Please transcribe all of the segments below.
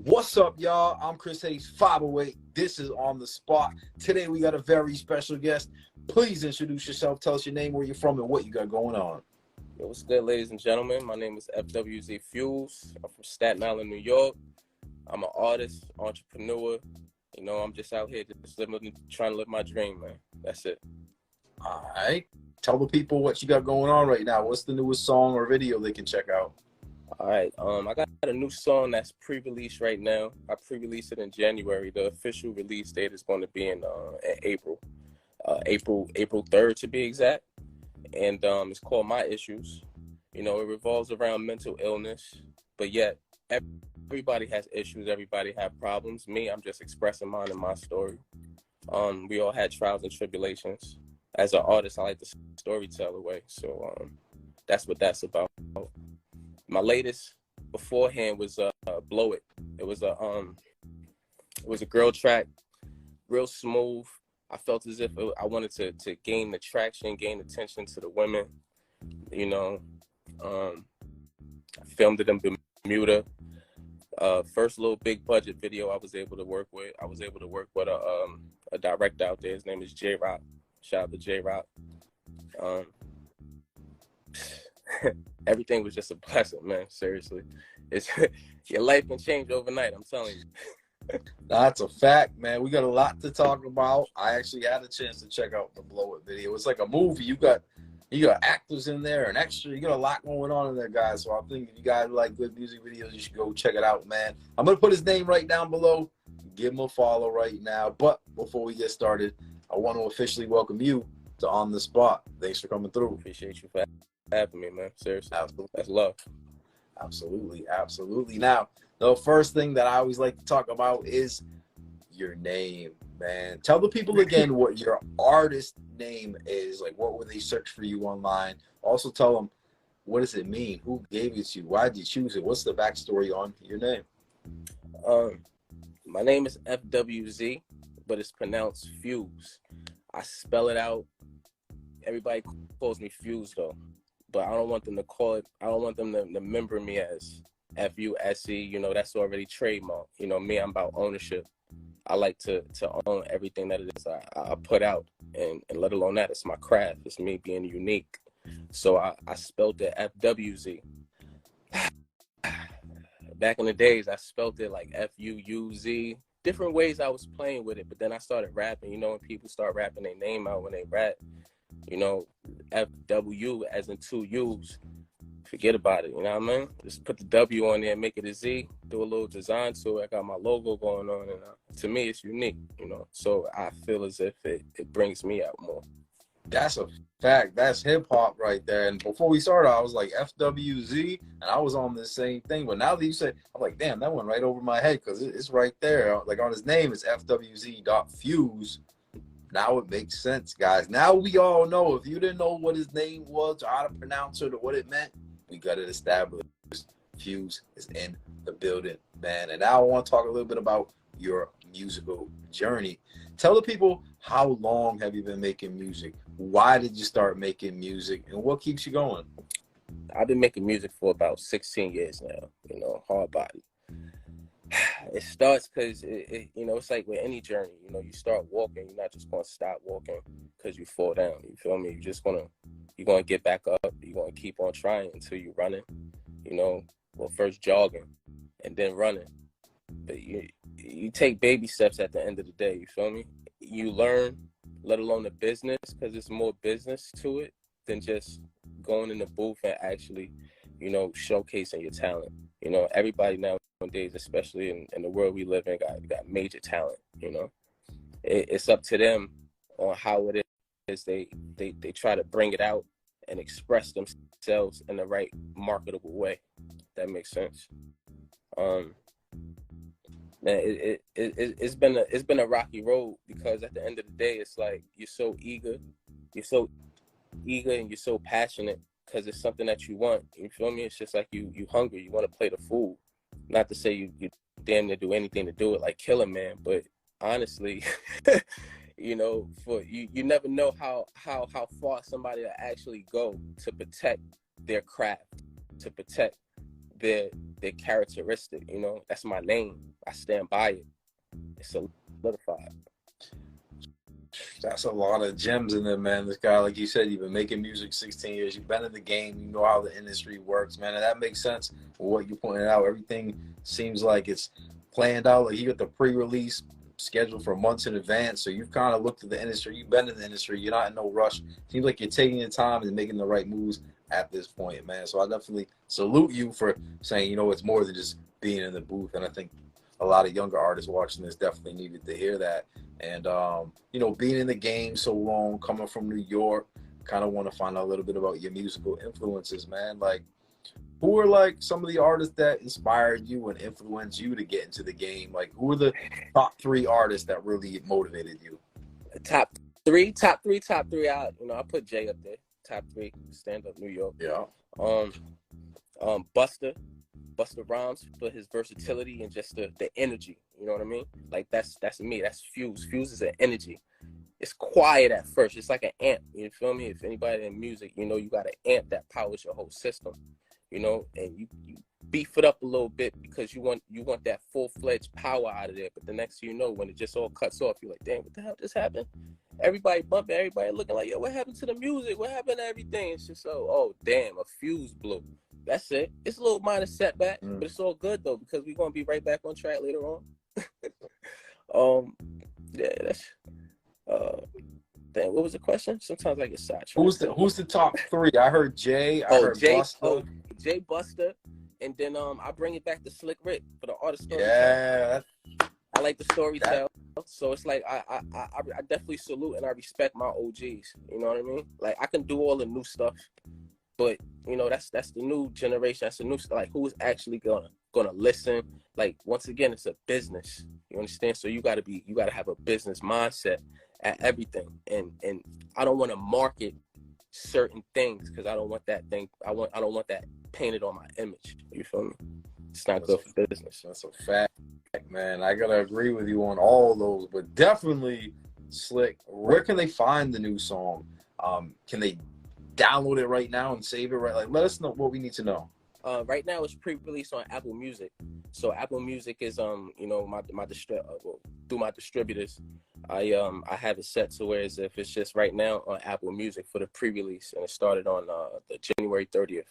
What's up, y'all? I'm Chris Hayes, 508. This is On the Spot. Today we got a very special guest. Please introduce yourself. Tell us your name, where you're from, and what you got going on. Yo, what's good, ladies and gentlemen? My name is FWZ Fuels. I'm from Staten Island, New York. I'm an artist, entrepreneur. You know, I'm just out here just trying to live my dream, man. That's it. All right. Tell the people what you got going on right now. What's the newest song or video they can check out? All right. I got a new song that's pre-released right now. I pre-released it in January. The official release date is going to be in April. April 3rd to be exact. And it's called My Issues. You know, it revolves around mental illness, but yet everybody has issues. Everybody have problems. Me, I'm just expressing mine in my story. We all had trials and tribulations. As an artist, I like to storytell away. So that's what that's about. My latest beforehand was Blow It. It was a girl track, real smooth. I felt as if I wanted to gain the traction, gain attention to the women. You know, I filmed it in Bermuda. First little big budget video I was able to work with. I was able to work with a director out there. His name is J Rock. Shout out to J Rock. Everything was just a blessing, man. Seriously, your life can change overnight. I'm telling you. That's a fact, man. We got a lot to talk about. I actually had a chance to check out the Blow It video. It's like a movie. You got actors in there and extra. You got a lot going on in there, guys. So I think if you guys like good music videos, you should go check it out, man. I'm gonna put his name right down below. Give him a follow right now. But before we get started, I want to officially welcome you to On the Spot. Thanks for coming through. Appreciate you for having me, man. Seriously, absolutely. That's love. Absolutely. Now, the first thing that I always like to talk about is your name, man. Tell the people again what your artist name is. Like, what would they search for you online? Also, tell them, what does it mean? Who gave it to you? Why did you choose it? What's the backstory on your name? My name is FWZ, but it's pronounced Fuse. I spell it out. Everybody calls me Fuse, though. But I don't want them to call it, I don't want them to remember me as F-U-S-E, you know, that's already trademark. You know, me, I'm about ownership. I like to own everything that it is I put out, and let alone that, it's my craft. It's me being unique. So I spelled it F-W-Z. Back in the days, I spelled it like F-U-U-Z. Different ways I was playing with it, but then I started rapping. You know, when people start rapping their name out when they rap, you know, F-W as in two U's. Forget about it, you know what I mean? Just put the W on there, make it a Z, do a little design to it. I got my logo going on, and to me, it's unique, you know? So I feel as if it brings me out more. That's a fact. That's hip-hop right there. And before we started, I was like, FWZ, and I was on the same thing. But now that you said, I'm like, damn, that went right over my head, because it's right there. Like, on his name, it's FWZ.Fuse. Now it makes sense, guys. Now we all know. If you didn't know what his name was or how to pronounce it or what it meant, we got it established. Fuse is in the building, man. And now I want to talk a little bit about your musical journey. Tell the people, how long have you been making music? Why did you start making music? And what keeps you going? I've been making music for about 16 years now, you know, hard body. It starts because, you know, it's like with any journey, you know, you start walking, you're not just going to stop walking because you fall down, you feel me? You're going to get back up, you're going to keep on trying until you're running, you know, well, first jogging and then running. But you take baby steps at the end of the day, you feel me? You learn, let alone the business, because there's more business to it than just going in the booth and actually, you know, showcasing your talent. You know, everybody nowadays, especially in the world we live in, got major talent, you know. It's up to them on how it is they try to bring it out and express themselves in the right marketable way. That makes sense. Man, it's been a rocky road, because at the end of the day, it's like you're so eager and you're so passionate, because it's something that you want. You feel me? It's just like you hungry. You want to play the fool. Not to say you damn near do anything to do it, like kill a man, but honestly, you know, for you never know how far somebody will actually go to protect their craft, to protect their characteristic. You know, that's my lane. I stand by it. It's solidified. That's a lot of gems in there, man. This guy, like you said, you've been making music 16 years. You've been in the game. You know how the industry works, man. And that makes sense with what you pointed out. Everything seems like it's planned out. Like you got the pre-release scheduled for months in advance. So you've kind of looked at the industry. You've been in the industry. You're not in no rush. Seems like you're taking your time and making the right moves at this point, man. So I definitely salute you for saying, it's more than just being in the booth. And I think a lot of younger artists watching this definitely needed to hear that. And being in the game so long, coming from New York, kind of want to find out a little bit about your musical influences, man. Like, who are like some of the artists that inspired you and influenced you to get into the game? Like, who are the top 3 artists that really motivated you? Top three. I put Jay up there. Top 3, stand up New York. Yeah. Busta Rhymes for his versatility and just the energy. You know what I mean? Like that's me. That's Fuse. Fuse is an energy. It's quiet at first. It's like an amp. You feel me? If anybody in music, you got an amp that powers your whole system. And you beef it up a little bit because you want that full-fledged power out of there. But the next thing you know, when it just all cuts off, you're like, damn, what the hell just happened? Everybody bumping, everybody looking like, yo, what happened to the music? What happened to everything? It's just oh damn, a fuse blew. That's it. It's a little minor setback, but it's all good though because we're gonna be right back on track later on. Yeah, that's damn. What was the question? Sometimes I get sidetracked. Who's the top 3? I heard Jay. I heard Jay. Busta. Jay, Busta, and then I bring it back to Slick Rick for the artist story. Yeah, I like the storytelling. So it's like I definitely salute and I respect my OGs. You know what I mean? Like I can do all the new stuff, but that's the new generation. That's the new stuff. Like who's actually gonna listen? Like once again, it's a business. You understand? So you gotta have a business mindset at everything. And I don't want to market certain things because I don't want that thing. I don't want that painted on my image. You feel me? It's not good for business. That's a fact, man. I gotta agree with you on all those, but definitely Slick. Where can they find the new song? Can they download it right now and save it right? Like, let us know what we need to know. Right now it's pre-released on Apple Music. So Apple Music is through my distributors. I have it set to where as if it's just right now on Apple Music for the pre-release, and it started on the January 30th.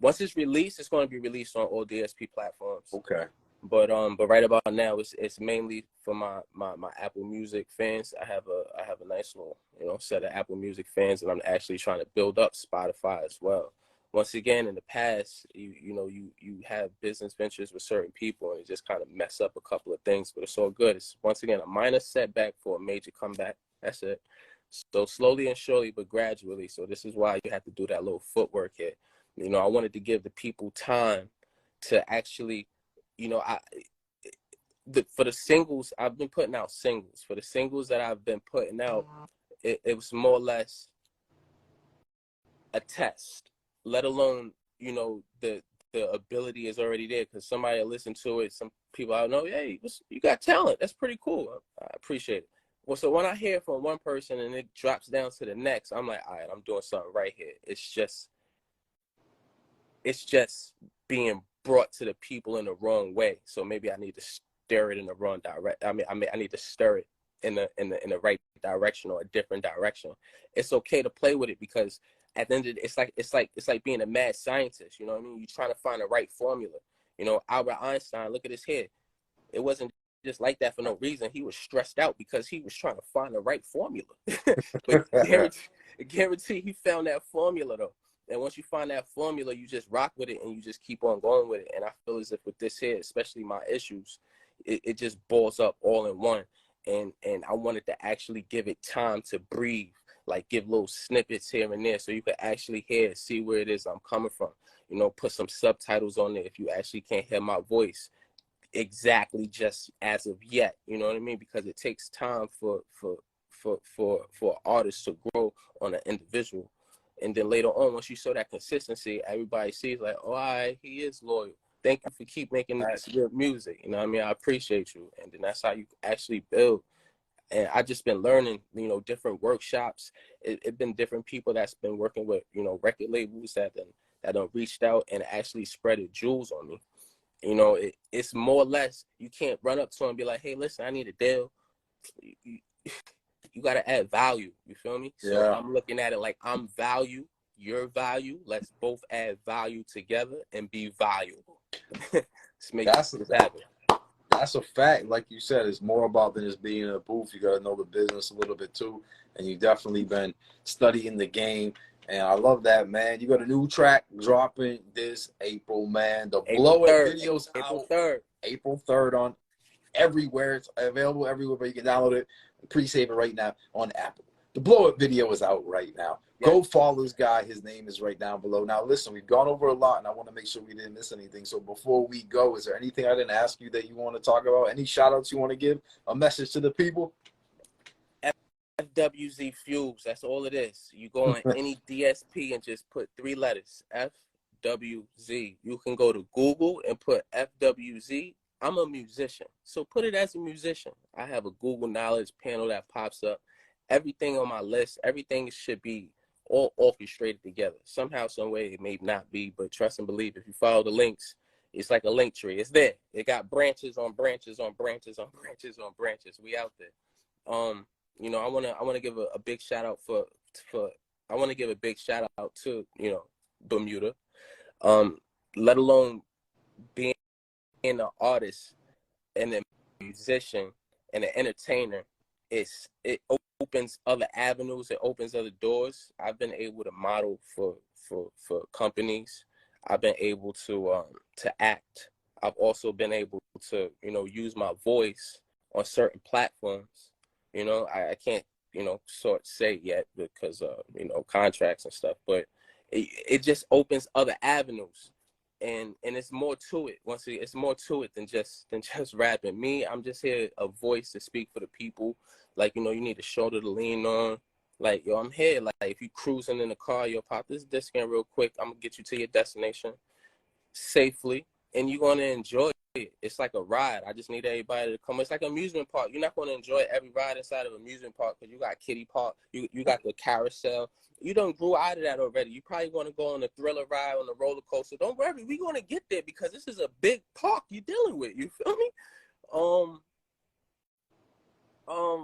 Once it's released, it's going to be released on all DSP platforms. Okay. But right about now, it's mainly for my Apple Music fans. I have a nice little set of Apple Music fans, and I'm actually trying to build up Spotify as well. Once again, in the past, you have business ventures with certain people, and it just kind of mess up a couple of things. But it's all good. It's once again a minor setback for a major comeback. That's it. So slowly and surely, but gradually. So this is why you have to do that little footwork here. I wanted to give the people time to actually, for the singles, I've been putting out singles. For the singles that I've been putting out, it was more or less a test, let alone, the ability is already there because somebody listened to it. Some people I know, hey, you got talent. That's pretty cool. I appreciate it. Well, so when I hear from one person and it drops down to the next, I'm like, all right, I'm doing something right here. It's just being brought to the people in the wrong way. So maybe I need to stir it in the wrong direction. I need to stir it in the right direction or a different direction. It's okay to play with it because at the end of the day, it's like being a mad scientist. You know what I mean? You're trying to find the right formula. Albert Einstein, look at his head. It wasn't just like that for no reason. He was stressed out because he was trying to find the right formula. But guarantee he found that formula though. And once you find that formula, you just rock with it and you just keep on going with it. And I feel as if with this here, especially my issues, it just balls up all in one. And I wanted to actually give it time to breathe, like give little snippets here and there so you can actually hear, see where it is I'm coming from. Put some subtitles on there if you actually can't hear my voice exactly just as of yet. You know what I mean? Because it takes time for artists to grow on an individual. And then later on, once you show that consistency, everybody sees like, oh, all right, he is loyal. Thank you for keep making this good music. You know what I mean? I appreciate you. And then that's how you actually build. And I just been learning, different workshops. It been different people that's been working with, record labels that done reached out and actually spreaded jewels on me. You know, it's more or less, you can't run up to him and be like, hey, listen, I need a deal. You, you got to add value. You feel me? So Yeah. I'm looking at it like I'm value, your value. Let's both add value together and be valuable. Let's make That's this happen. That's a fact. Like you said, it's more about than just being in a booth. You got to know the business a little bit too. And you've definitely been studying the game. And I love that, man. You got a new track dropping this April, man. The April Blow It 3rd. video's April out 3rd. April 3rd on everywhere. It's available everywhere, but you can download it and pre-save it right now on Apple. The Blow It video is out right now. Yes. Go follow this guy. His name is right down below. Now, listen, we've gone over a lot, and I want to make sure we didn't miss anything. So before we go, is there anything I didn't ask you that you want to talk about? Any shout-outs you want to give? A message to the people? FWZ Fuels. That's all it is. You go on any DSP and just put 3 letters. FWZ. You can go to Google and put FWZ. I'm a musician, so put it as a musician. I have a Google Knowledge panel that pops up. Everything on my list, everything should be all orchestrated together. Somehow, some way, it may not be, but trust and believe. If you follow the links, it's like a link tree. It's there. It got branches on branches on branches on branches on branches. We out there. You know, I wanna give a big shout out for I want to give a big shout out to, you know, Bermuda. Let alone being an artist and a musician and an entertainer. It opens other avenues. It opens other doors. I've been able to model for companies. I've been able to act. I've also been able to, you know, use my voice on certain platforms. You know, I can't, you know, sort say yet because you know, contracts and stuff, but it just opens other avenues. And it's more to it. It's more to it than just rapping. Me, I'm just here a voice to speak for the people. Like, you know, you need a shoulder to lean on. Like, yo, I'm here. Like, if you cruising in the car, yo, pop this disc in real quick. I'm gonna get you to your destination safely, and you're gonna enjoy it. It's like a ride. I just need everybody to come. It's like an amusement park. You're not gonna enjoy every ride inside of an amusement park because you got kiddie park, you got the carousel. You done grew out of that already. You probably gonna go on the thriller ride, on the roller coaster. Don't worry, we're gonna get there because this is a big park you're dealing with. You feel me?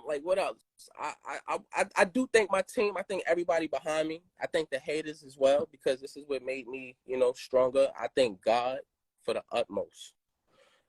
Like what else? I do thank my team. I think everybody behind me. I thank the haters as well because this is what made me, you know, stronger. I thank God for the utmost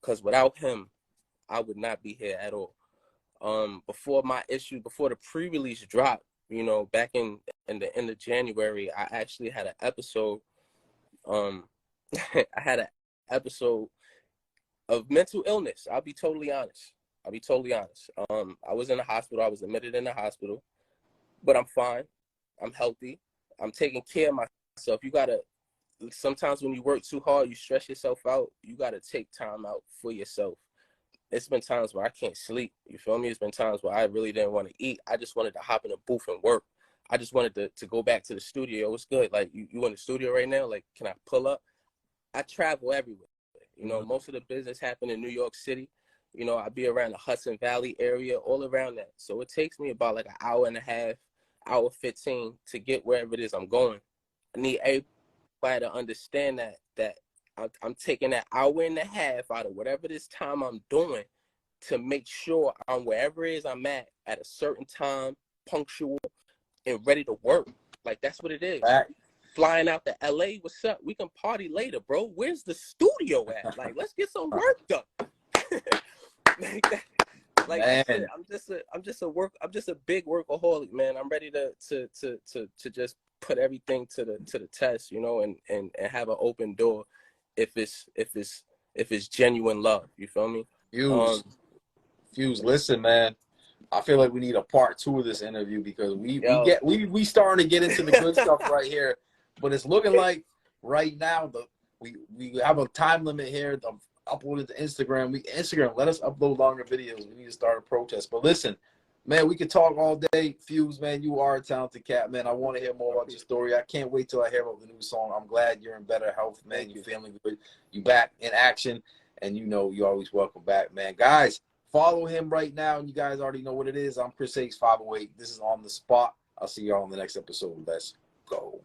because without him, I would not be here at all. Before the pre-release dropped, you know, back in the end of January, I actually had an episode. I had an episode of mental illness. I'll be totally honest. I was in the hospital. I was admitted in the hospital, but I'm fine. I'm healthy. I'm taking care of myself. Sometimes when you work too hard, you stress yourself out. You gotta take time out for yourself. It's been times where I can't sleep. You feel me? It's been times where I really didn't want to eat. I just wanted to hop in a booth and work. I just wanted to go back to the studio. It's good. Like, you in the studio right now? Like, can I pull up? I travel everywhere. You know, most of the business happened in New York City. You know, I be around the Hudson Valley area, all around that. So it takes me about like an hour and a half, hour 15 to get wherever it is I'm going. I need everybody to understand that I'm taking that hour and a half out of whatever this time I'm doing to make sure I'm wherever it is I'm at a certain time, punctual and ready to work. Like, that's what it is. Back. Flying out to LA, what's up? We can party later, bro. Where's the studio at? Like, let's get some work done. Like that. Like, that's it. I'm just a big workaholic, man. I'm ready to just put everything to the test, you know, and have an open door if it's genuine love. You feel me? Fuse, listen, man. I feel like we need a part 2 of this interview because Yo. we starting to get into the good stuff right here, but it's looking like right now we have a time limit here. Upload it to Instagram. Instagram, let us upload longer videos. We need to start a protest. But listen, man, we could talk all day. Fuse, man, you are a talented cat, man. I want to hear more about your story. I can't wait till I hear about the new song. I'm glad you're in better health, man. You're feeling good. You back in action, and you know you're always welcome back, man. Guys, follow him right now, and you guys already know what it is. I'm Chris H 508. This is On the Spot. I'll see y'all on the next episode. Let's go.